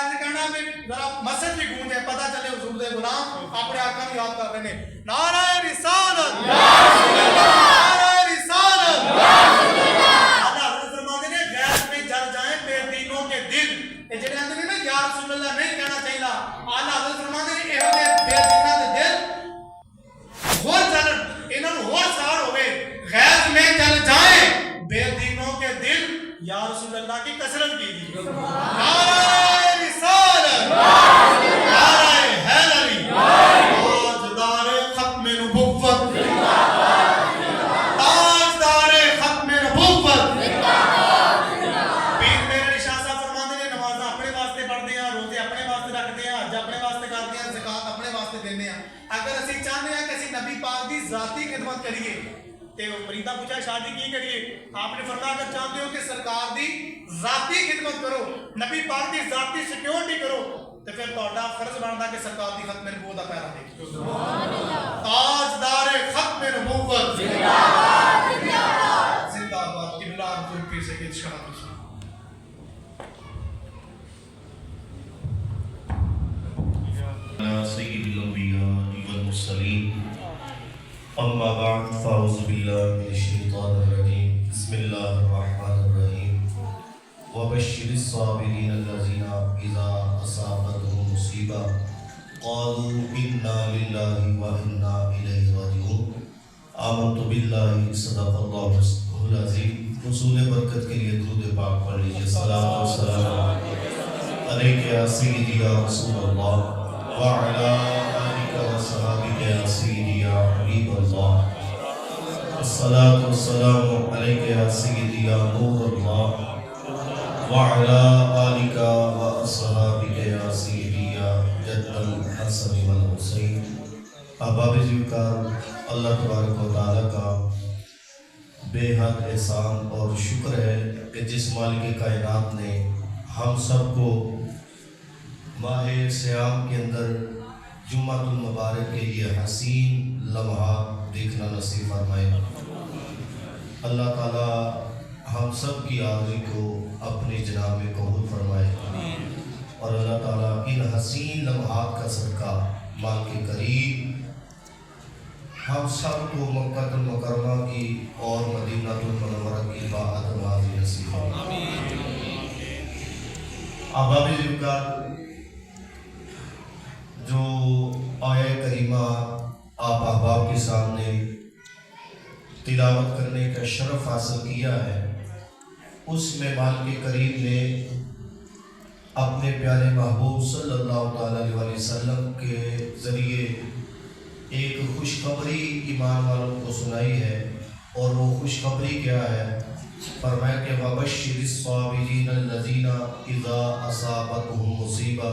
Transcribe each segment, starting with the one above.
ایسے کہنا بھی ذرا مسجد بھی گونجے پتہ چلے حضور دے غلام اپنے آقا کو یاد کر رہے ہیں. نعرہ رسالت یا رسول اللہ، نعرہ رسالت یا رسول اللہ. اللہ حضرت فرماتے ہیں غیظ میں جل جائیں بے دینوں کے دل. یہ جڑے اندر میں یا رسول اللہ نہیں کہنا چاہیے. اللہ حضرت فرماتے ہیں یہ بے دینوں کے دل ہور چلن انہاں نوں ہور ساڑ ہوے. غیظ میں جل جائیں بے دینوں کے دل یا رسول اللہ کی کثرت کیجیے. نعرہ رسالت، نعرہ حیدری، تاجدار ختم نبوت، تاجدار ختم نبوت. پیر میرے شاہ صاحب فرماتے ہیں نمازاں اپنے واسطے پڑھتے ہیں، روزے اپنے واسطے رکھتے ہیں، حج اپنے واسطے کرتے ہیں، زکات اپنے واسطے دینے ہیں. اگر اسی چاہتے ہیں کہ اسی نبی پاک دی ذاتی خدمت کریے تے مریدہ پوچھا شادی کی کریے، آپ نے فرمایا اگر چاہتے ہو کہ سرکار دی ذاتی خدمت کرو، نبی پاک دی ذاتی سیکیورٹی کرو، تو پھر تہاڈا فرض بنتا کہ سرکار دی ختم نبوت دا پیرا دیکھو. سبحان اللہ. تاجدار ختم نبوت زندہ باد، زندہ باد، زندہ باد. قبلہ حضور پیر سے ارشاد سید الانبیاء والمرسلین. اما بعد فاعوذ باللہ من الشیطان الرجیم. بسم اللہ الرحمن الرحیم. وبشر الصابرین الذین اذا اصابتهم مصیبہ قالوا انا للہ وانا الیہ راجعون. آمنت باللہ صدق اللہ العظیم. حصول برکت کے لیے درود پاک پڑھ لیجیے. صلاۃ و سلام علیک یا سیدی یا رسول اللہ وعلی آلک و صحابک یا سیدی یا حبیب اللہ. الصلاۃ والسلام علیک یا سیدی یا نور اللہ وعلی آلک و صحابک یا سیدی یا جد الحسن والحسین. احباب ذوالفقار، اللہ تبارک و تعالیٰ کا بے حد احسان اور شکر ہے کہ جس مالک کائنات نے ہم سب کو ماہ سیام کے اندر جمعۃ المبارک کے یہ حسین لمحات دیکھنا نصیب فرمائے. اللہ تعالیٰ ہم سب کی آرزو کو اپنی جناب میں قبول فرمائے اور اللہ تعالیٰ ان حسین لمحات کا صدقہ مال کے قریب ہم سب کو مکہ المکرمہ کی اور مدینہ المنورہ کی باعث نوازی نصیب فرمائے. احباب ذوالفقار، جو آیہ کریمہ آپ احباب کے سامنے تلاوت کرنے کا شرف حاصل کیا ہے، اس میں مال کے کریم نے اپنے پیارے محبوب صلی اللہ علیہ وسلم کے ذریعے ایک خوشخبری ایمان والوں کو سنائی ہے. اور وہ خوشخبری کیا ہے؟ فرمایا کہ وَبَشِّرِ الصَّابِرِينَ الَّذِينَ إِذَا أَصَابَتْهُمْ مُصِیبَةٌ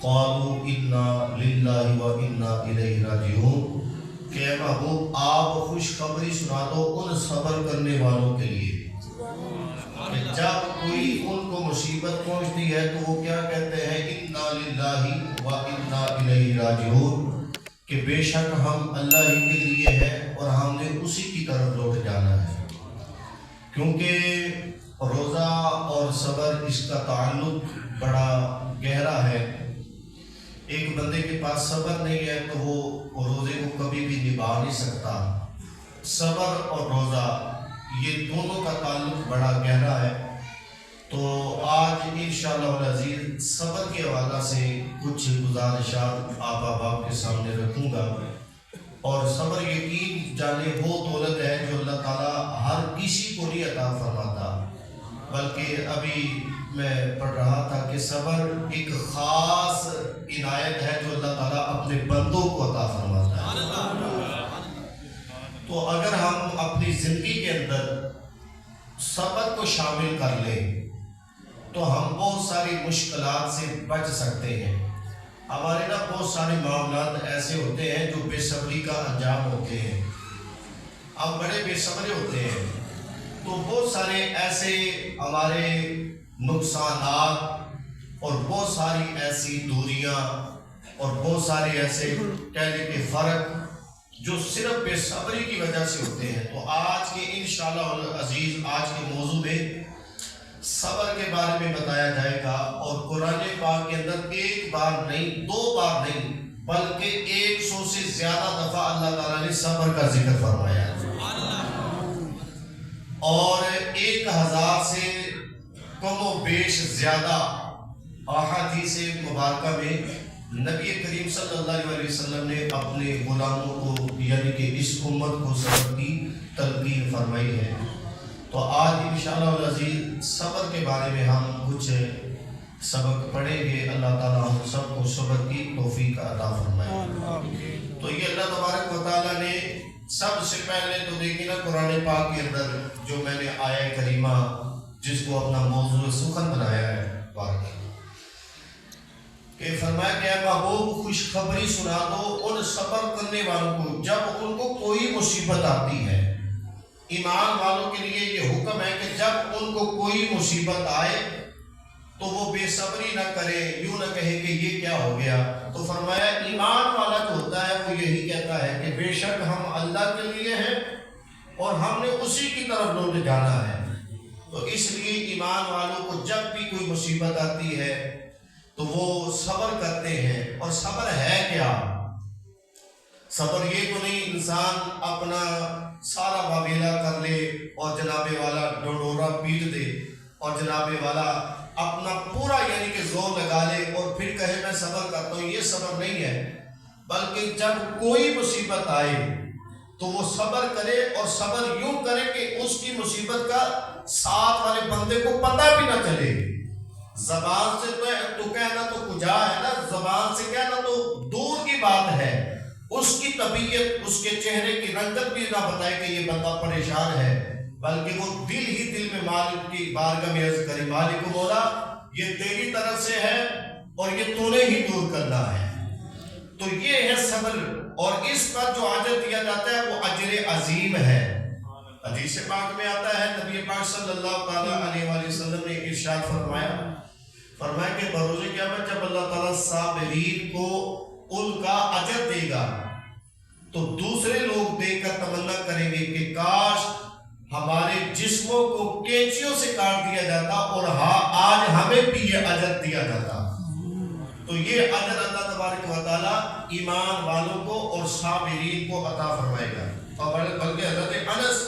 قَالُوا إِنَّا لِلَّهِ وَإِنَّا إِلَیْهِ راجعون. کہ اے محبوب آپ خوشخبری سنا دو ان صبر کرنے والوں کے لیے کہ جب کوئی ان کو مصیبت پہنچتی ہے تو وہ کیا کہتے ہیں؟ اِنَّا لِلَّهِ وَإِنَّا إِلَیْهِ راجعون. کہ بے شک ہم اللہ ہی کے لیے ہیں اور ہم نے اسی کی طرف لوٹ جانا ہے. کیونکہ روزہ اور صبر اس کا تعلق بڑا گہرا ہے. ایک بندے کے پاس صبر نہیں ہے تو وہ روزے کو کبھی بھی نبھا نہیں سکتا. صبر اور روزہ یہ دونوں کا تعلق بڑا گہرا ہے. تو آج انشاءاللہ العزیز صبر کے حوالہ سے کچھ گزارشات آپ احباب کے سامنے رکھوں گا. اور صبر یقین جانے وہ دولت ہے جو اللہ تعالیٰ ہر کسی کو نہیں عطا فرماتا، بلکہ ابھی میں پڑھ رہا تھا کہ صبر ایک خاص عنایت ہے جو اللہ تعالیٰ اپنے بندوں کو عطا فرماتا ہے. تو اگر ہم اپنی زندگی کے اندر صبر کو شامل کر لیں تو ہم بہت ساری مشکلات سے بچ سکتے ہیں. ہمارے نا بہت سارے معاملات ایسے ہوتے ہیں جو بے صبری کا انجام ہوتے ہیں. ہم بڑے بے صبرے ہوتے ہیں تو بہت سارے ایسے ہمارے نقصانات اور بہت ساری ایسی دوریاں اور بہت سارے ایسے کہنے کے فرق جو صرف بے صبری کی وجہ سے ہوتے ہیں. تو آج کے انشاءاللہ العزیز آج کے موضوع میں صبر کے بارے میں بتایا جائے گا، اور قرآن پاک کے اندر ایک بار نہیں، دو بار نہیں، بلکہ 100 سے زیادہ دفعہ اللہ تعالیٰ نے صبر کا ذکر فرمایا ہے، اور 1000 سے کم و بیش زیادہ احادیث مبارکہ میں نبی کریم صلی اللہ علیہ وسلم نے اپنے غلاموں کو، یعنی کہ اس امت کو صبر کی تلقین فرمائی ہے۔ تو آج انشاءاللہ العزیز صبر کے بارے میں ہم کچھ سبق پڑھیں گے۔ اللہ تعالیٰ ہم سب کو صبر کی توفیق عطا فرمائے۔ تو یہ اللہ تبارک و تعالیٰ نے سب سے پہلے تو دیکھیں نا قرآن پاک کے اندر جو میں نے آیہ کریمہ جس کو اپنا موضوع سخن بنایا ہے کہ فرمایا کہ اے محبوب خوشخبری سنا دو ان صبر کرنے والوں کو جب ان کو کوئی مصیبت آتی ہے۔ ایمان والوں کے لیے یہ حکم ہے کہ جب ان کو کوئی مصیبت آئے تو وہ بے صبری نہ کرے، یوں نہ کہے کہ یہ کیا ہو گیا۔ تو فرمایا ایمان والا جو ہوتا ہے وہ یہی کہتا ہے کہ بے شک ہم اللہ کے لیے ہیں اور ہم نے اسی کی طرف لوٹ جانا ہے۔ تو اس لیے ایمان والوں کو جب بھی کوئی مصیبت آتی ہے تو وہ صبر کرتے ہیں۔ اور صبر ہے کیا؟ صبر یہ تو نہیں انسان اپنا سارا واویلا کر لے اور جناب والا ڈنڈورا پیٹ دے اور جناب والا اپنا پورا یعنی کہ زور لگا لے اور پھر کہے میں صبر کرتا ہوں، یہ صبر نہیں ہے۔ بلکہ جب کوئی مصیبت آئے تو وہ صبر کرے، اور صبر یوں کرے کہ اس کی مصیبت کا ساتھ والے بندے کو پتہ بھی نہ چلے۔ زبان سے تو کہنا تو کجا ہے نا، زبان سے کہنا تو دور کی بات ہے، اس کی طبیعت، اس کے چہرے کی رنگت بھی نہ بتائے کہ یہ بندہ پریشان ہے، بلکہ وہ دل ہی دل میں مالک کی بارگاہ میں عرض کرے مالک مولا یہ تیری طرف سے ہے اور یہ تو نے ہی دور کرنا ہے۔ تو یہ ہے صبر، اور اس پر جو اجر دیا جاتا ہے وہ اجر عظیم ہے۔ حدیث پاک میں آتا ہے نبی پاک صلی اللہ علیہ وآلہ وسلم نے ارشاد فرمایا کہ بروز قیامت جب اللہ تعالیٰ صابرین کو ان کا اجر دے گا تو دوسرے لوگ دیکھ کر تمنا کریں گے کہ کاش ہمارے جسموں کو کینچیوں سے کاٹ دیا جاتا اور آج ہمیں بھی یہ اجر دیا جاتا۔ تو یہ اجر اللہ تبارک و تعالیٰ ایمان والوں کو اور صابرین کو عطا فرمائے گا۔ اور بلکہ حضرت انس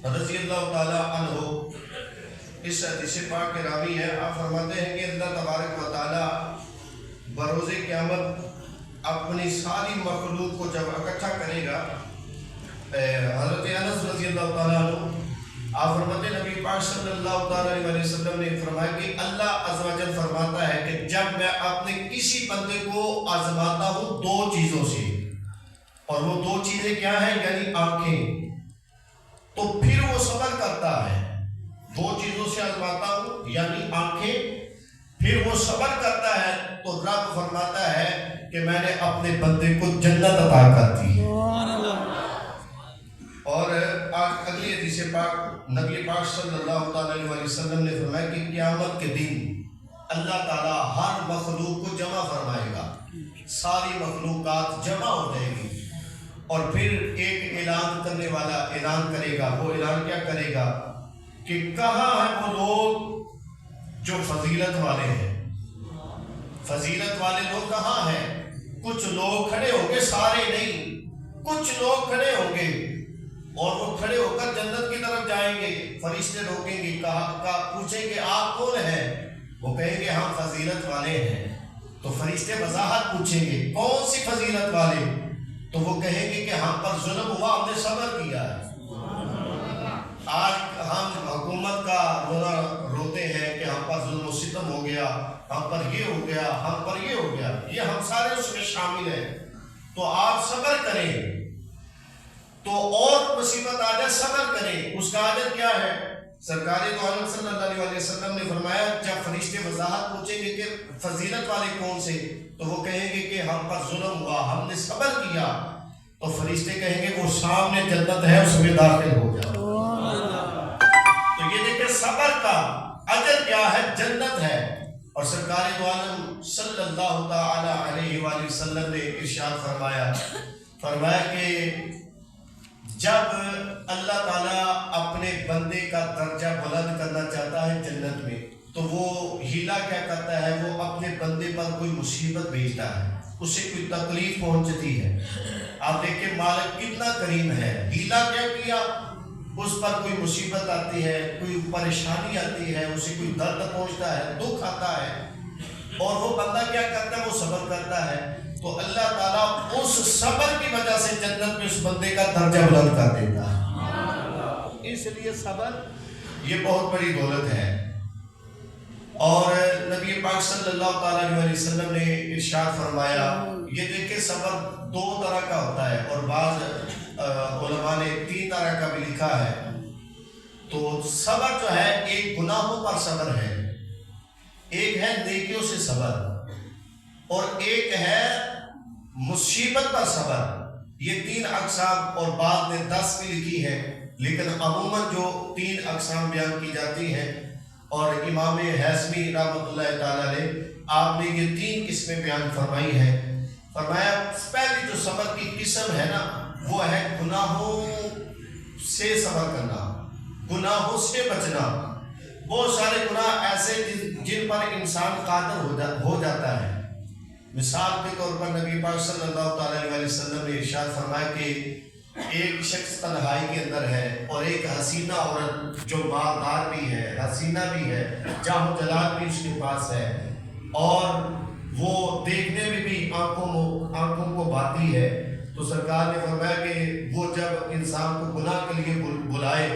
رضی اللہ تعالیٰ عنہ اس حدیث پاک کے راوی ہیں، آپ فرماتے ہیں کہ اللہ تبارک و تعالیٰ بروز قیامت اپنی ساری مخلوق کو جب اکٹھا کرے گا، حضرت انس رضی اللہ تعالیٰ عنہ آپ فرماتے ہیں نبی پاک صلی اللہ علیہ وسلم نے فرمایا کہ اللہ عز و جل فرماتا ہے کہ جب میں اپنے کسی بندے کو آزماتا ہوں دو چیزوں سے، اور وہ دو چیزیں کیا ہیں؟ یعنی آنکھیں، تو پھر وہ صبر کرتا ہے۔ دو چیزوں سے آزماتا ہوں یعنی آنکھیں، پھر وہ صبر کرتا ہے تو رب فرماتا ہے کہ میں نے اپنے بندے کو جنت عطا کر دی۔ اور اگلی حدیث پاک نبی پاک صلی اللہ علیہ وسلم نے فرمایا کہ قیامت کے دن اللہ تعالیٰ ہر مخلوق کو جمع فرمائے گا، ساری مخلوقات جمع ہو جائے گی، اور پھر ایک اعلان کرنے والا اعلان کرے گا۔ وہ اعلان کیا کرے گا کہ کہاں ہیں وہ لوگ جو فضیلت والے ہیں؟ فضیلت والے لوگ کہاں ہیں؟ کچھ لوگ کھڑے ہوں گے، سارے نہیں، کچھ لوگ کھڑے ہوں گے، اور وہ کھڑے ہو کر جنت کی طرف جائیں گے۔ فرشتے روکیں گے، پوچھیں گے آپ کون ہیں؟ وہ کہیں گے ہم فضیلت والے ہیں۔ تو فرشتے وضاحت پوچھیں گے کون سی فضیلت والے؟ تو وہ کہیں گے کہ ہم پر ظلم ہوا، ہم نے صبر کیا ہے۔ آج ہم حکومت کا رونا روتے ہیں کہ ہم پر ظلم و ستم ہو گیا، ہم پر یہ ہو گیا، ہم پر یہ ہو گیا، یہ ہم سارے اس میں شامل ہیں۔ تو آپ صبر کریں، تو اور مصیبت آ جائے صبر کریں، اس کا اجر کیا ہے؟ سرکار دو عالم صلی اللہ علیہ وسلم نے فرمایا جب فرشتے وضاحت پوچھیں گے کہ فضیلت والے کون سے، تو وہ کہیں گے کہ ہم پر ظلم ہوا، ہم نے صبر کیا، تو فرشتے کہیں گے وہ سامنے جنت ہے اس میں داخل ہو جاؤ۔ تو یہ دیکھیں صبر کا اجر کیا ہے؟ جنت ہے۔ اور سرکار دو عالم صلی اللہ تعالی علیہ وآلہ وسلم نے ارشاد فرمایا کہ جب اللہ تعالیٰ اپنے بندے کا درجہ بلند کرنا چاہتا ہے جنت میں تو وہ ہیلا کیا کرتا ہے، وہ اپنے بندے پر کوئی مصیبت بھیجتا ہے، اسے کوئی تکلیف پہنچتی ہے۔ آپ دیکھیں مالک کتنا کریم ہے، ہیلا کیا کیا، اس پر کوئی مصیبت آتی ہے، کوئی پریشانی آتی ہے، اسے کوئی درد پہنچتا ہے، دکھ آتا ہے، اور وہ بندہ کیا کرتا ہے، وہ صبر کرتا ہے، تو اللہ تعالیٰ اس صبر کی وجہ سے جنت میں اس بندے کا درجہ بلند کر دیتا ہے۔ اس لیے صبر یہ بہت بڑی دولت ہے۔ اور نبی پاک صلی اللہ تعالیٰ علیہ وسلم نے ارشاد فرمایا، یہ دیکھیں صبر دو طرح کا ہوتا ہے، اور بعض علماء نے 3 طرح کا بھی لکھا ہے۔ تو صبر جو ہے ایک گناہوں پر صبر ہے، ایک ہے نیکیوں سے صبر، اور ایک ہے مصیبت پر صبر۔ یہ 3 اقسام، اور بعد نے 10 بھی لکھی ہے، لیکن عموماً جو 3 اقسام بیان کی جاتی ہیں، اور امام حیثمی رحمۃ اللہ تعالیٰ علیہ آپ نے یہ 3 قسمیں بیان فرمائی ہیں۔ فرمایا پہلی جو صبر کی قسم ہے نا، وہ ہے گناہوں سے صبر کرنا، گناہوں سے بچنا۔ بہت سارے گناہ ایسے جن پر انسان قادر ہو جاتا ہے۔ مثال کے طور پر نبی پاک صلی اللہ تعالیٰ علیہ وسلم نے ارشاد فرمایا کہ ایک شخص تنہائی کے اندر ہے، اور ایک حسینہ عورت جو مالدار بھی ہے، حسینہ بھی ہے، جاہ و جلال بھی اس کے پاس ہے، اور وہ دیکھنے میں بھی آنکھوں کو بھاتی ہے، تو سرکار نے فرمایا کہ وہ جب انسان کو گناہ کے لیے بلائے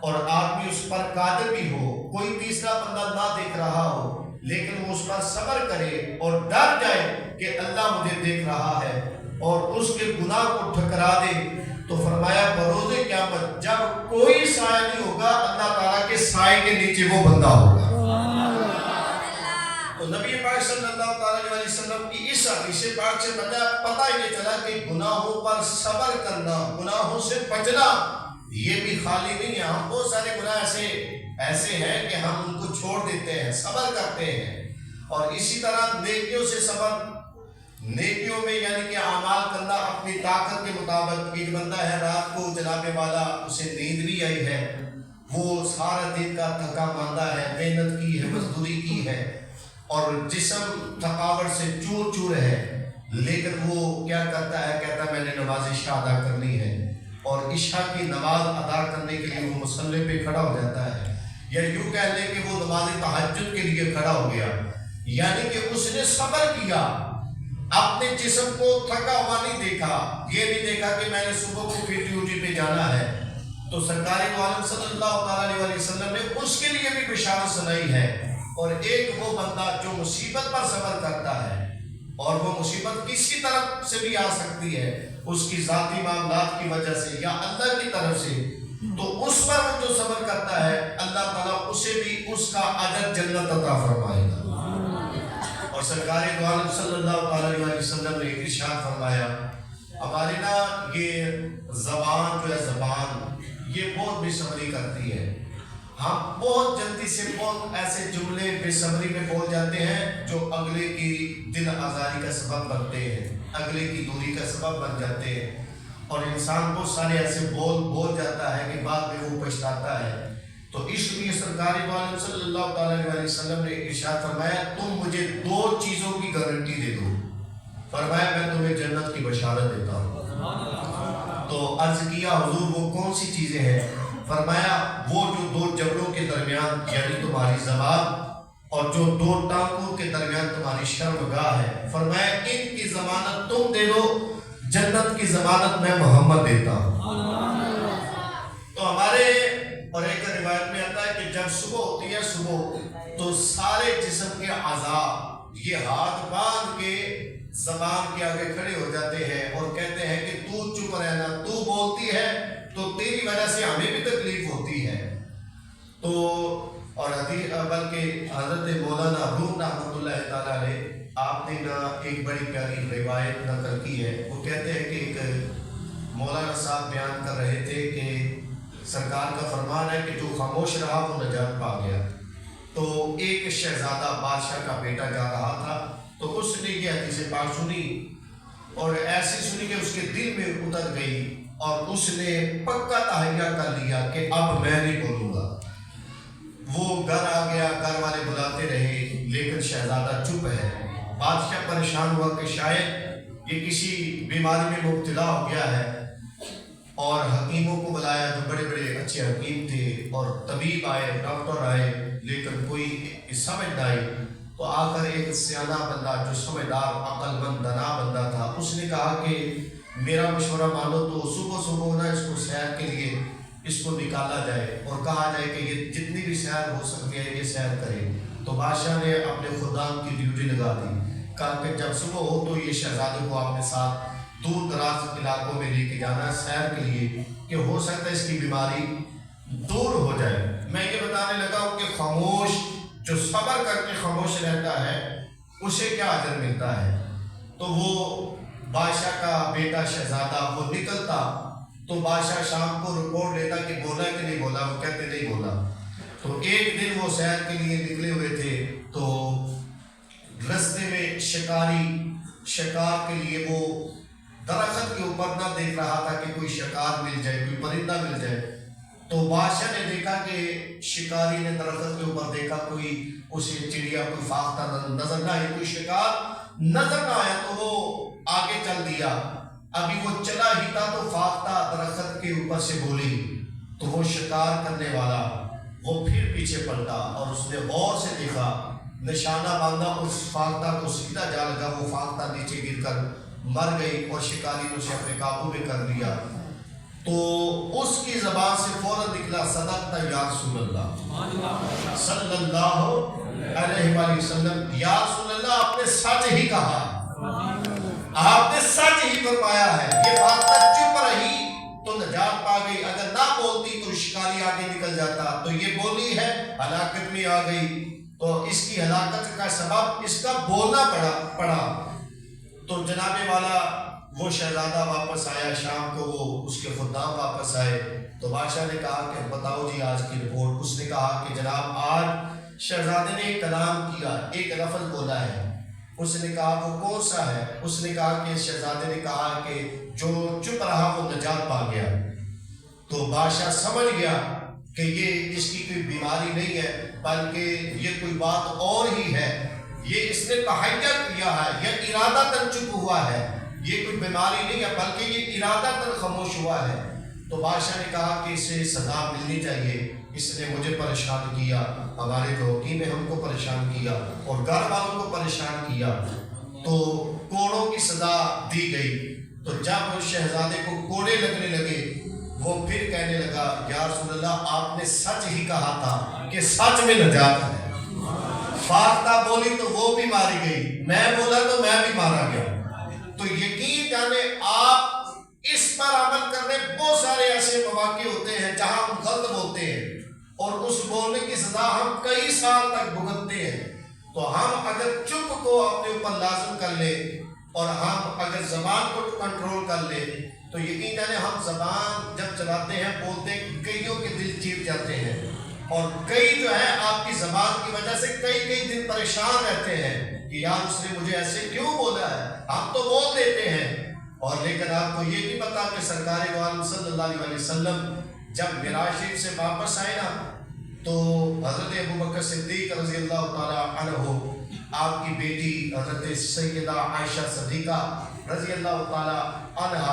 اور آدمی اس پر قادر بھی ہو، کوئی تیسرا بندہ نہ دیکھ رہا ہو، لیکن وہ اس پر صبر کرے اور ڈر جائے کہ اللہ مجھے دیکھ رہا ہے، اور اس کے گناہ کو ٹھکرا دے، تو فرمایا بروز قیامت جب کوئی سایہ نہیں ہوگا، اللہ تعالیٰ کے سائے کے نیچے وہ بندہ ہوگا۔ تو نبی پاک صلی اللہ تعالیٰ علیہ وسلم کی اس حدیث پاک سے پتہ یہ چلا کہ گناہوں پر صبر کرنا، گناہوں سے بچنا، یہ بھی خالی نہیں ہے۔ ہم بہت سارے گناہ ایسے ہیں کہ ہم ان کو چھوڑ دیتے ہیں، صبر کرتے ہیں، اور اسی طرح نیکیوں سے صبر، نیکیوں میں یعنی کہ اعمال کرنا اپنی طاقت کے مطابق۔ ایک بندہ ہے رات کو جناب والا اسے نیند بھی آئی ہے، وہ سارا دن کا تھکا ماندہ ہے، محنت کی ہے، مزدوری کی ہے، اور جسم تھکاوٹ سے چور چور ہے، لیکن وہ کیا کرتا ہے، کہتا ہے میں نے نماز عشاء ادا کرنی ہے، اور عشاء کی نماز ادا کرنے کے لیے وہ مصلی پہ کھڑا ہو جاتا ہے، یا یوں کہہ لیں کہ وہ نماز تہجد کے لیے کھڑا ہو گیا، یعنی کہ اس نے صبر کیا، اپنے جسم کو تھکا ہوا نہیں دیکھا، یہ نہیں دیکھا کہ میں نے صبح کو پھر ڈیوٹی پہ جانا ہے۔ تو سرکار دو عالم صلی اللہ تعالیٰ علیہ وسلم نے اس کے لیے بھی بشارت سنائی ہے۔ اور ایک وہ بندہ جو مصیبت پر صبر کرتا ہے، اور وہ مصیبت کسی طرف سے بھی آ سکتی ہے، اس کی ذاتی معاملات کی وجہ سے یا اللہ کی طرف سے، تو اس پر وہ جو صبر کرتا ہے اللہ تعالیٰ اسے بھی اس کا اجر جنت عطا فرمائے گا۔ اور سرکار دو عالم صلی اللہ علیہ وسلم نے ارشاد فرمایا، ہماری نا یہ زبان جو ہے، زبان یہ بہت بے صبری کرتی ہے، ہم بہت جلدی سے بہت ایسے جملے بے صبری میں بول جاتے ہیں جو اگلے کی دل آزاری کا سبب بنتے ہیں، اگلے کی دوری کا سبب بن جاتے ہیں، اور انسان بہت سارے ایسے بول جاتا ہے کہ بعد میں وہ پچھتاتا ہے۔ تو اس لیے سرکار دو عالم صلی اللہ تعالیٰ علیہ وسلم نے ارشاد فرمایا، تم مجھے 2 چیزوں کی گارنٹی دے دو، فرمایا میں تمہیں جنت کی بشارت دیتا ہوں۔ تو عرض کیا حضور وہ کون سی چیزیں ہیں؟ فرمایا وہ جو 2 جبڑوں کے درمیان یعنی تمہاری زبان، اور جو 2 ٹانکوں کے درمیان تمہاری شرمگاہ ہے، فرمایا ان کی ضمانت تم دے دو، جنت کی ضمانت میں محمد دیتا ہوں۔ تو ہمارے اور ایک روایت میں آتا ہے کہ جب صبح ہوتی ہے، صبح تو سارے جسم کے اعضاء یہ ہاتھ باندھ کے زبان کے آگے کھڑے ہو جاتے ہیں اور کہتے ہیں کہ تو چپ رہنا، تو بولتی ہے تو تیری وجہ سے ہمیں بھی تکلیف ہوتی ہے۔ تو اور بلکہ حضرت مولانا روم رحمۃ اللہ تعالیٰ علیہ آپ نے نا ایک بڑی پیاری روایت نقل کی ہے۔ وہ کہتے ہیں کہ ایک مولانا صاحب بیان کر رہے تھے کہ سرکار کا فرمان ہے کہ جو خاموش رہا وہ نجات پا گیا۔ تو ایک شہزادہ بادشاہ کا بیٹا جا رہا تھا، تو اس نے یہ حدیث پاک سنی اور ایسی سنی کہ اس کے دل میں اتر گئی، اور اس نے پکا تہیہ کر لیا کہ اب میں نہیں بولوں گا۔ وہ گھر آ گیا، گھر والے بلاتے رہے لیکن شہزادہ چپ ہے۔ بادشاہ پریشان ہوا کہ شاید یہ کسی بیماری میں مبتلا ہو گیا ہے، اور حکیموں کو بلایا جو بڑے بڑے اچھے حکیم تھے، اور طبیب آئے، ڈاکٹر آئے، لیکن کوئی سمجھ نہ آئی۔ تو آ کر ایک سیانہ بندہ جو سمجھدار عقل مند دانا بندہ تھا، اس نے کہا کہ میرا مشورہ مانو تو صبح صبح نا اس کو سیر کے لیے اس کو نکالا جائے اور کہا جائے کہ یہ جتنی بھی سیر ہو سکتی ہے یہ سیر کرے۔ تو بادشاہ نے اپنے خدام کی ڈیوٹی لگا دی، کہا کہ جب صبح ہو تو یہ شہزادے کو اپنے ساتھ دور دراز علاقوں میں لے کے جانا سیر کے لیے، کہ ہو سکتا ہے اس کی بیماری دور ہو جائے۔ میں یہ بتانے لگا ہوں کہ خاموش جو صبر کر کے خاموش رہتا ہے اسے کیا اجر ملتا ہے۔ تو وہ بادشاہ کا بیٹا شہزادہ وہ نکلتا تو بادشاہ شام کو رپورٹ لیتا کہ بولا کہ نہیں بولا، وہ کہتے نہیں بولا۔ تو ایک دن وہ سیر کے لیے نکلے ہوئے تھے تو رستے میں شکار کے لیے وہ درخت کے اوپر نہ دیکھ رہا تھا کہ کوئی شکار مل جائے، کوئی پرندہ مل جائے۔ تو بادشاہ نے دیکھا کہ شکاری نے درخت کے اوپر دیکھا کوئی اسے چڑیا کوئی فاختہ نظر نہ آئی، کوئی شکار نظر نہ آیا، تو وہ آگے چل دیا۔ ابھی وہ چلا ہی تھا تو فاختہ درخت کے اوپر سے بولی، تو وہ شکار کرنے والا وہ پھر پیچھے پلٹا اور اس نے غور سے دیکھا، نشانہ باندھا، اس فاختہ کو سیدھا جا لگا، وہ فاختہ نیچے گر کر مر گئی اور شکاری نے اسے اپنے قابو میں کر لیا۔ تو اس کی زبان سے فوراً نکلا صدقت یا رسول اللہ صلی اللہ علیہ وآلہ وسلم، یا رسول اللہ آپ نے سچ ہی کہا، آپ نے سچ ہی فرمایا ہے۔ یہ بات تک چپ رہی تو نجات پا گئی، اگر نہ بولتی تو شکاری آگے نکل جاتا۔ تو یہ بولی ہے، ہلاکت میں آ گئی، تو اس کی ہلاکت کا سبب اس کا بولنا پڑا۔ تو جناب والا وہ شہزادہ واپس آیا، شام کو وہ اس کے خدام واپس آئے، تو بادشاہ نے کہا کہ بتاؤ جی آج کی رپورٹ۔ اس نے کہا کہ جناب آج شہزادے نے ایک کلام کیا، ایک لفظ بولا ہے۔ اس نے کہا وہ کون سا ہے؟ اس نے کہا کہ شہزادے نے کہا کہ جو چپ رہا وہ نجات پا گیا۔ تو بادشاہ سمجھ گیا کہ یہ اس کی کوئی بیماری نہیں ہے بلکہ یہ کوئی بات اور ہی ہے، یہ اس نے تہیہ کیا ہے، یہ ارادتاً چپ ہوا ہے، یہ کوئی بیماری نہیں ہے بلکہ یہ ارادتاً خاموش ہوا ہے۔ تو بادشاہ نے کہا کہ اسے سزا ملنی چاہیے، اس نے مجھے پریشان کیا، ہمارے جو حکیم نے ہم کو پریشان کیا اور گھر والوں کو پریشان کیا، تو کوڑوں کی سزا دی گئی۔ تو جب شہزادے کو کوڑے لگنے لگے وہ پھر کہنے لگا یا رسول اللہ آپ نے سچ ہی کہا تھا کہ سچ میں نجات ہے۔ فاختہ بولی تو وہ بھی ماری گئی، میں بولا تو میں بھی مارا گیا۔ تو یقین جانے آپ اس پر عمل کرنے بہت سارے ایسے مواقع ہوتے ہیں جہاں ہم غلط بولتے ہیں اور اس بولنے کی سزا ہم کئی سال تک بھگتتے ہیں۔ تو ہم اگر چپ کو اپنے اوپر لازم کر لیں اور ہم اگر زبان کو کنٹرول کر لیں تو یقین جانے ہم زبان جب چلاتے ہیں بولتے ہیں کئیوں کے دل چیر جاتے ہیں، اور کئی جو ہے آپ کی زبان کی وجہ سے کئی دن پریشان رہتے ہیں کہ یار اس نے مجھے ایسے کیوں بولا ہے۔ ہم تو بول دیتے ہیں، اور لیکن آپ کو یہ نہیں پتا کہ سرکار دو عالم صلی اللہ علیہ وسلم جب معراج شریف سے واپس آئے نا تو حضرت ابوبکر صدیق رضی اللہ تعالیٰ عنہ، آپ کی بیٹی حضرت سیدہ عائشہ صدیقہ رضی اللہ تعالیٰ عنہ،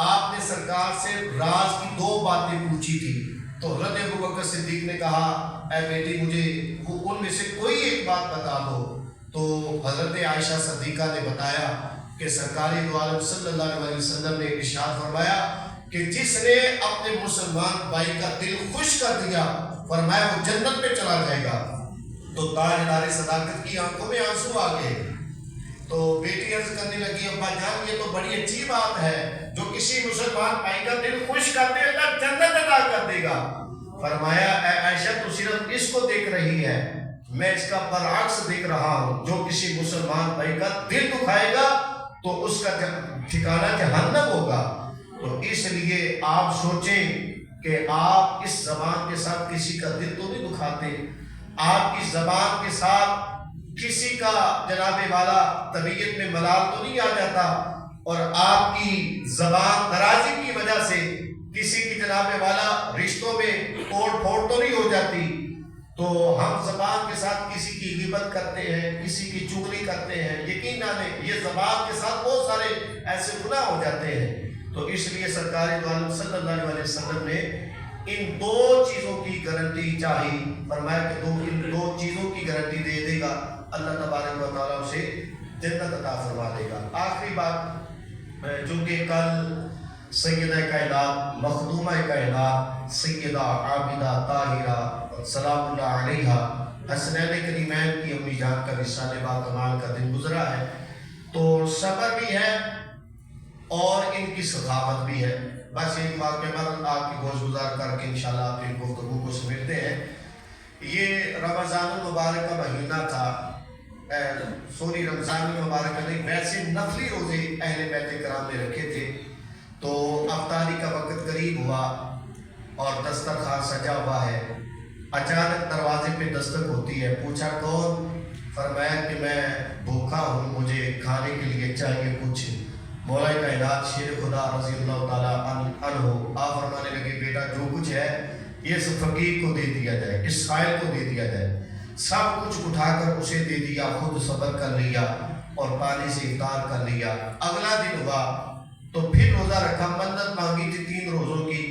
آپ نے سرکار سے راز کی 2 باتیں پوچھی تھی۔ تو حضرت ابوبکر صدیق نے کہا اے بیٹی مجھے ان میں سے کوئی ایک بات بتا دو۔ تو حضرت عائشہ صدیقہ نے بتایا کہ سرکار دو عالم صلی اللہ علیہ وسلم نے ارشاد فرمایا کہ جس نے اپنے مسلمان بھائی کا دل خوش کر دیا فرمایا وہ جنت میں چلا جائے گا۔ تو تاجدار صداقت کی آنکھوں میں آنسو آ گئے۔ تو بیٹی عرض کرنے لگی ابا جان یہ تو بڑی اچھی بات ہے، جو کسی مسلمان بھائی کا دل خوش کر دے اللہ جنت عطا کر دے گا۔ فرمایا اے عائشہ تو صرف اس کو دیکھ رہی ہے، میں اس کا برعکس دیکھ رہا ہوں، جو کسی مسلمان بھائی کا دل دکھائے گا تو اس کا ٹھکانہ جہنم ہوگا۔ تو اس لیے آپ سوچیں کہ آپ اس زبان کے ساتھ کسی کا دل تو نہیں دکھاتے، آپ کی زبان کے ساتھ کسی کا جناب والا طبیعت میں ملال تو نہیں آ جاتا، اور آپ کی زبان درازی کی وجہ سے کسی کی جناب والا رشتوں میں توڑ پھوڑ تو نہیں ہو جاتی، تو ہم زبان کے ساتھ کسی کی غیبت کرتے ہیں، کسی کی چغلی کرتے ہیں، یقین جانیں یہ زبان کے ساتھ بہت سارے ایسے گناہ ہو جاتے ہیں۔ تو اس لیے سرکار دو عالم صلی اللہ علیہ وسلم نے ان دو چیزوں کی گارنٹی چاہی، فرمایا کہ ان دو چیزوں کی گارنٹی دے دے گا اللہ تبارک و تعالیٰ اسے جنت عطا فرما دے گا۔ آخری بات جو کہ کل سیدہ کائنات مخدومہ کائنات سیدہ عابدہ طاہرہ سلام اللہ علیہا حسنین کریمین کی امی جان کا وصال با کمال کا دن گزرا ہے، تو صبر بھی ہے اور ان کی سخاوت بھی ہے۔ بس ایک واقعہ میں آپ کی گوش گزار کر کے انشاءاللہ اپنی گفتگو کو سمیٹتے ہیں۔ یہ رمضان المبارک کا مہینہ تھا، رمضان المبارک نہیں، ویسے نفلی روزے اہل بیت کرام نے رکھے تھے، تو افطاری کا وقت قریب ہوا اور دسترخوان سجا ہوا ہے، اچانک دروازے پہ دستک ہوتی ہے، پوچھا کون؟ فرمایا کہ میں بھوکا ہوں، مجھے کھانے کے لیے چاہیے کچھ۔ مولا کائنات شیر خدا رضی اللہ تعالیٰ عنہ آپ فرمانے لگے بیٹا جو کچھ ہے یہ اس فقیر کو دے دیا جائے، اس سائل کو دے دیا جائے۔ سب کچھ اٹھا کر اسے دے دیا، خود صبر کر لیا اور پانی سے افطار کر لیا۔ اگلا دن ہوا تو پھر روزہ رکھا، منت مانگی تھی 3 روزوں کی،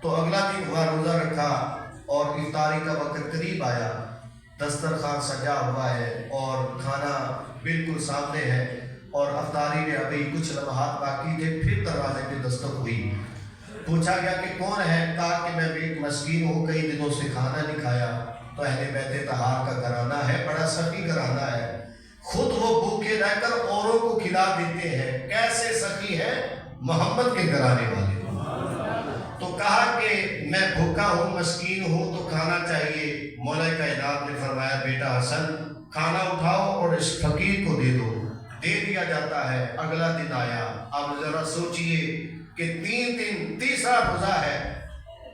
تو اگلا دن ہوا روزہ رکھا اور افطاری کا وقت قریب آیا، دسترخوان سجا ہوا ہے اور کھانا بالکل سامنے ہے اور افطاری میں ابھی کچھ لمحات باقی تھے، پھر دروازے پہ دستک ہوئی۔ پوچھا گیا کہ کون ہے؟ کہا کہ میں ایک مسکین ہوں، کئی دنوں سے کھانا نہیں کھایا۔ تو اہل بیت طہار کا گھرانہ ہے، بڑا سخی گھرانہ ہے، خود وہ بھوکے رہ کر اوروں کو کھلا دیتے ہیں، کیسے سخی ہے محمد کے گھرانے والے۔ تو کہا کہ میں بھوکا ہوں، مسکین ہوں، تو کھانا چاہیے۔ مولا کائنات نے فرمایا بیٹا حسن کھانا اٹھاؤ اور اس فقیر کو دے دو۔ دے دیا جاتا ہے۔ اگلا دن آیا، اب ذرا سوچئے کہ 3 دن تیسرا روزہ ہے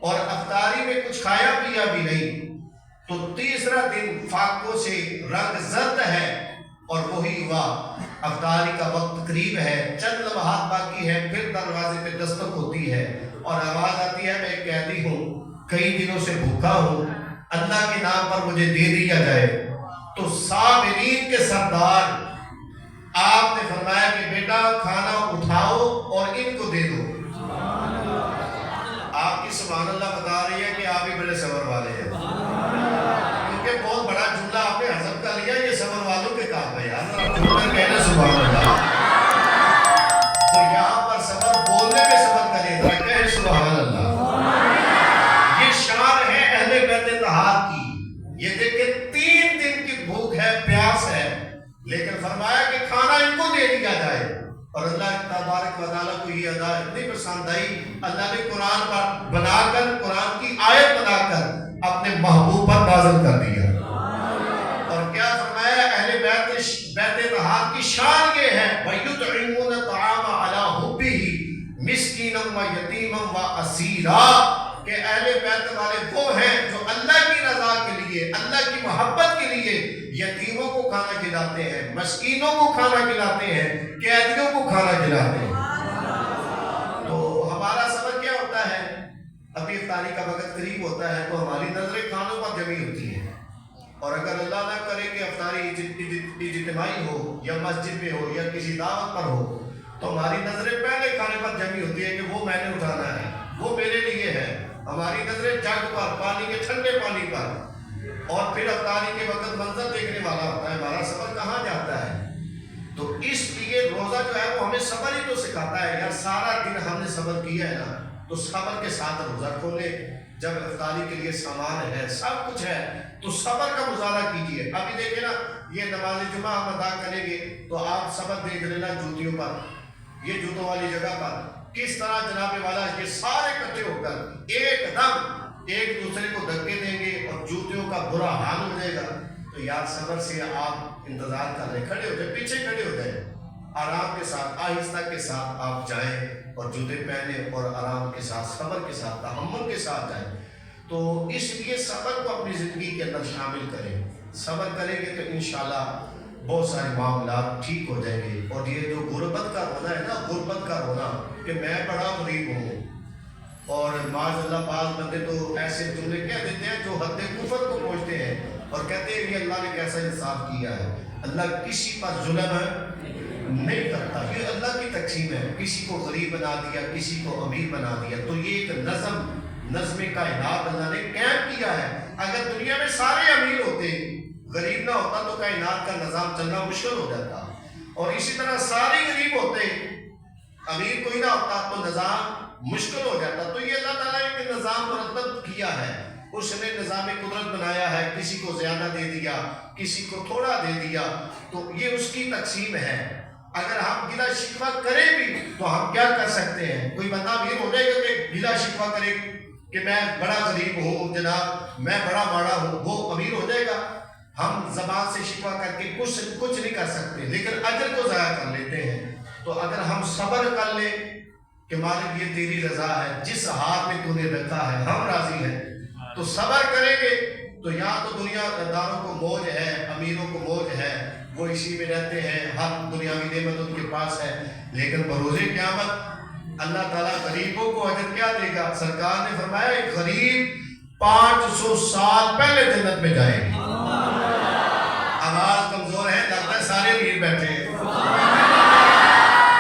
اور افطاری میں کچھ کھایا پیا بھی نہیں، تو تیسرا دن فاقوں سے رنگ زرد ہے اور وہی ہوا افطاری کا وقت قریب ہے، چند لمحات باقی ہے، پھر دروازے پہ دستک ہوتی ہے اور آواز آتی ہے میں ایک قیدی ہوں، کئی دنوں سے بھوکا ہوں، اللہ کے نام پر مجھے دے دیا جائے۔ تو صابرین کے سردار آپ نے فرمایا کہ بیٹا کھانا اٹھاؤ اور ان کو دے دو۔ آپ کی سبحان اللہ بتا رہی ہے کہ آپ ہی بڑے صبر والے ہیں، کیونکہ بہت بڑا جملہ آپ نے حذف کر لیا، یہ صبر والوں کے کام ہے یار، جملہ کہنا سبحان اللہ۔ تو یہاں پر صبر بولنے میں صبر کرے گا، کہے سبحان اللہ۔ یہ شان ہے اہل بیت طہار کی۔ یہ دیکھیں 3 دن کی بھوک ہے، پیاس ہے، لیکن فرمایا کہ کھانا ان کو دے دیا جائے۔ اور اللہ تبارک و تعالیٰ کو یہ ادا اتنی پسند آئی، اللہ نے قرآن پر بنا کر، قرآن کی آیت بنا کر اپنے محبوب پر نازل کر دیا۔ اور کیا فرمایا اہل بیت طہار کی شان یہ ہے وَيُطْعِمُونَ الطَّعَامَ عَلَىٰ حُبِّهِ مِسْكِينًا وَيَتِيمًا وَأَسِيرًا، کہ اہل بیت والے وہ ہیں جو اللہ کی رضا کے لیے، اللہ کی محبت کے لیے یتیموں کو کھانا کھلاتے ہیں، مسکینوں کو کھانا کھلاتے ہیں، قیدیوں کو کھانا کھلاتے ہیں۔ تو ہمارا صبر کیا ہوتا ہے؟ ابھی افطاری کا وقت قریب ہوتا ہے تو ہماری نظریں کھانوں پر جمی ہوتی ہیں، اور اگر اللہ نہ کرے کہ افطاری اجتماعی ہو یا مسجد میں ہو یا کسی دعوت پر ہو، تو ہماری نظریں پہلے کھانے پر جمی ہوتی ہے کہ وہ میں نے اٹھانا ہے، وہ میرے لیے ہے۔ ہماری نظریں جگ پر، پانی کے ٹھنڈے پانی پر، اور پھر افطاری کے وقت منظر دیکھنے والا ہوتا ہے، ہمارا صبر کہاں جاتا ہے؟ تو اس لیے روزہ جو ہے وہ ہمیں صبر ہی تو سکھاتا ہے یار، سارا دن ہم نے صبر کیا ہے نا، تو صبر کے ساتھ روزہ کھولے۔ جب افطاری کے لیے سامان ہے، سب کچھ ہے، تو صبر کا مظاہرہ کیجئے۔ ابھی دیکھیں نا، یہ نماز جمعہ ہم ادا کریں گے تو آپ صبر دیکھ لینا جوتیوں پر، یہ جوتوں والی جگہ پر کس طرح جناب والا یہ سارے اکٹھے ہو کر ایک دم ایک دوسرے کو دھکے دیں گے اور جوتیوں کا برا حال ہو جائے گا۔ تو یار صبر سے آپ انتظار کر رہے، کھڑے ہو جائے، پیچھے کھڑے ہو جائے، آرام کے ساتھ، آہستہ کے ساتھ آپ جائیں اور جوتے پہنے اور آرام کے ساتھ، صبر کے ساتھ، تحمل کے ساتھ جائیں۔ تو اس لیے صبر کو اپنی زندگی کے اندر شامل کریں، صبر کریں گے تو انشاءاللہ بہت سارے معاملات ٹھیک ہو جائیں گے. اور یہ جو غربت کا رونا ہے نا، غربت کا رونا کہ میں بڑا غریب ہوں، اور معاذ اللہ بعض بندے تو ایسے جملے کہہ دیتے ہیں جو حد کفر کو پہنچتے ہیں اور کہتے ہیں کہ اللہ نے کیسا انصاف کیا ہے. اللہ کسی پر ظلم نہیں کرتا، یہ اللہ کی تقسیم ہے. کسی کو غریب بنا دیا، کسی کو امیر بنا دیا. تو یہ ایک نظم کائنات اللہ نے قائم کیا ہے. اگر دنیا میں سارے امیر ہوتے، غریب نہ ہوتا تو کائنات کا نظام چلنا مشکل ہو جاتا. اور اسی طرح سارے غریب ہوتے، امیر کوئی نہ ہوتا تو نظام مشکل ہو جاتا. تو یہ اللہ تعالیٰ نے ایک نظام مرتب کیا ہے. اس نے نظام قدرت بنایا ہے، کسی کو زیادہ دے دیا، کسی کو تھوڑا دے دیا. تو یہ اس کی تقسیم ہے. اگر ہم گلا شکوہ کریں بھی تو ہم کیا کر سکتے ہیں؟ کوئی بندہ امیر ہو جائے گا کہ گلا شکوہ کرے کہ میں بڑا غریب ہوں جناب، میں بڑا ماڑا ہوں، وہ امیر ہو جائے گا؟ ہم زبان سے شکوہ کر کے کچھ نہیں کر سکتے، لیکن اجر کو ضائع کر لیتے ہیں. تو اگر ہم صبر کر لیں کہ مالک یہ تیری رضا ہے، جس ہاتھ میں تو نے رکھا ہے ہم راضی ہیں، تو صبر کریں گے تو یہاں تو دنیا داروں کو موج ہے، امیروں کو موج ہے، وہ اسی میں رہتے ہیں، ہر دنیاوی نعمت ان کے پاس ہے. لیکن بروز قیامت اللہ تعالیٰ غریبوں کو اجر کیا دے گا؟ سرکار نے فرمایا ایک غریب 500 سال پہلے جنت میں جائے گی. آواز کمزور ہے، لگتا ہے سارے امیر بیٹھے ہیں.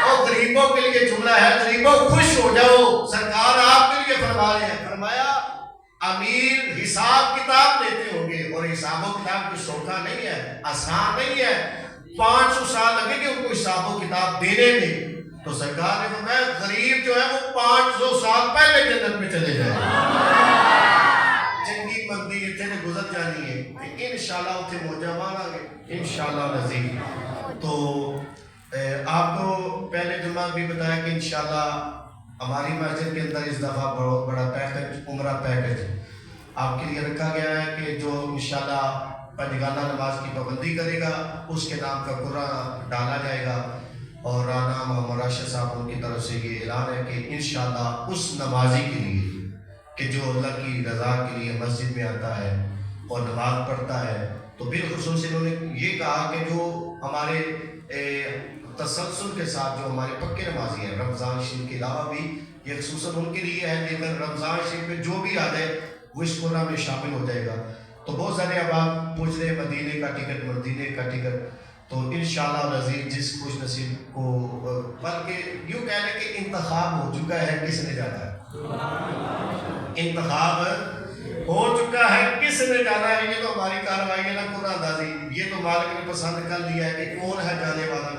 اور غریبوں کے لیے جملہ ہے، غریبوں خوش ہو جاؤ. سرکار آپ کے لیے فرما رہے ہیں، فرمایا امیر حساب کتاب لیتے ہوں گے، اور حساب و کتاب کوئی سوکھا نہیں ہے، آسان نہیں ہے. 500 سال لگے گے ان کو حساب و کتاب دینے میں. تو سرکار نے فرمایا غریب جو ہے وہ 500 سال پہلے جنت میں چلے جائیں. چنگی مندی اتنے نے گزر جانی ہے کہ انشاءاللہ اتنے موجہ مانا گے انشاءاللہ نزید. تو آپ کو پہلے جمعہ بھی بتایا کہ انشاءاللہ ہماری مسجد کے اندر اس دفعہ بہت بڑا پیکج، عمرہ پیکج آپ کے لیے رکھا گیا ہے کہ جو انشاءاللہ پنجگانہ نماز کی پابندی کرے گا اس کے نام کا قرآن ڈالا جائے گا. اور رانا محمد راشد صاحب ان کی طرف سے یہ اعلان ہے کہ انشاءاللہ اس نمازی کے لیے کہ جو اللہ کی رضا کے لیے مسجد میں آتا ہے اور نماز پڑھتا ہے، تو بالخصوص انہوں نے یہ کہا کہ جو ہمارے تسلسل کے ساتھ جو ہمارے پکے نمازی ہیں رمضان شریف کے علاوہ بھی یہ خصوصاً ان کے لیے ہے، لیکن رمضان شریف میں جو بھی آ جائے وہ اس پروگرام میں شامل ہو جائے گا. تو بہت سارے اب آپ پوچھ رہے ہیں مدینے کا ٹکٹ، مدینے کا ٹکٹ. تو انشاءاللہ العزیز جس خوش نصیب کو، بلکہ یوں کہہ لیں کہ انتخاب ہو چکا ہے، کس نے جانا ہے؟ انتخاب ہو چکا ہے، کس نے جانا ہے؟ یہ تو ہماری کارروائی ہے نا قرآن اندازی، یہ تو مالک نے پسند کر لیا ہے کہ کون ہے جانے والا.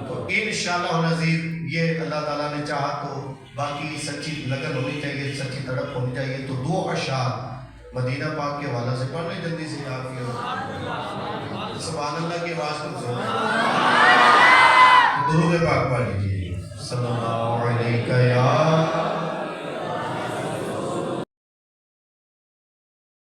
تو انشاءاللہ العزیز یہ اللہ تعالیٰ نے چاہا تو باقی سچی لگن ہونی چاہیے، سچی تڑپ ہونی چاہیے. تو 2 اشعار مدینہ پاک کے حوالے سے پڑھ لیں جلدی سے آپ کی. سبحان اللہ کی آواز کو درود پاک پڑھ لیجیے. صلی اللہ